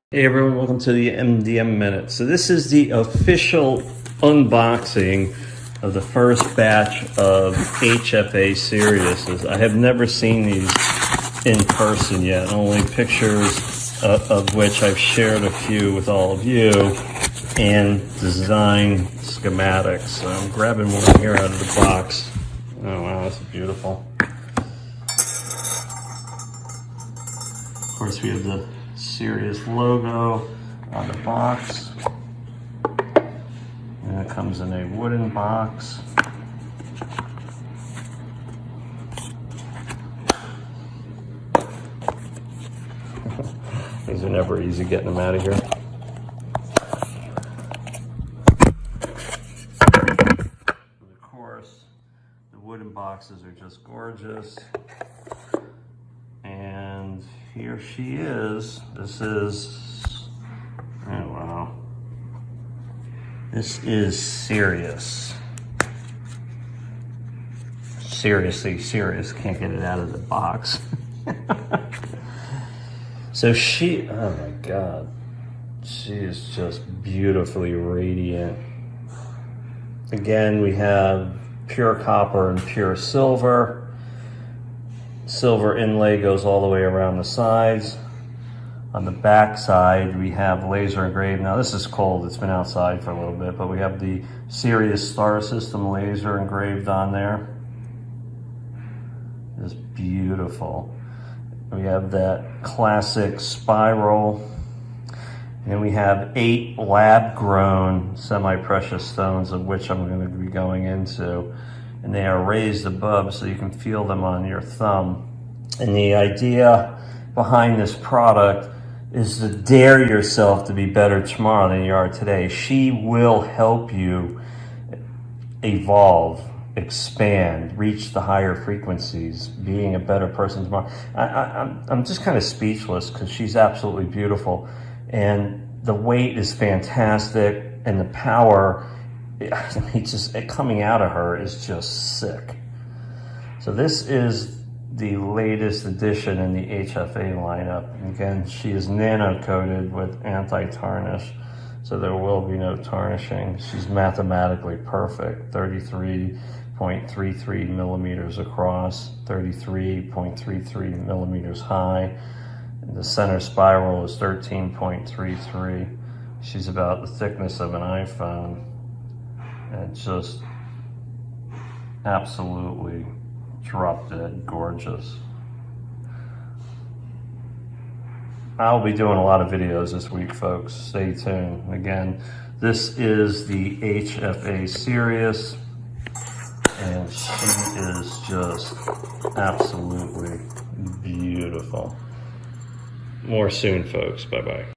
Hey everyone, welcome to the MDM Minute. So this is the official unboxing of the first batch of HFA Siriuses. I have never seen these in person yet, only pictures of which I've shared a few with all of you and design schematics. So I'm grabbing one here out of the box. Oh wow, that's beautiful. Of course we have the Sirius logo on the box, and it comes in a wooden box. These are never easy getting them out of here. Of course, the wooden boxes are just gorgeous. And here she is. This is, oh wow. This is Sirius. Seriously, Sirius. Can't get it out of the box. So she, oh my God. She is just beautifully radiant. Again, we have pure copper and pure silver. Silver inlay goes all the way around the sides. On the back side, we have laser engraved. Now this is cold, it's been outside for a little bit, but we have the Sirius Star System laser engraved on there. It's beautiful. We have that classic spiral. And we have 8 lab-grown semi-precious stones, of which I'm going to be going into. And they are raised above so you can feel them on your thumb. And the idea behind this product is to dare yourself to be better tomorrow than you are today. She will help you evolve, expand, reach the higher frequencies, being a better person tomorrow. I'm just kind of speechless because she's absolutely beautiful. And the weight is fantastic, and the power, it's just coming out of her is just sick. So this is the latest addition in the HFA lineup. Again, she is nano coated with anti-tarnish, so there will be no tarnishing. She's mathematically perfect. 33.33 millimeters across, 33.33 millimeters high. The center spiral is 13.33. She's about the thickness of an iPhone. And just absolutely drop dead gorgeous. I'll be doing a lot of videos this week, folks. Stay tuned. Again, this is the HFA Sirius, and she is just absolutely beautiful. More soon, folks. Bye-bye.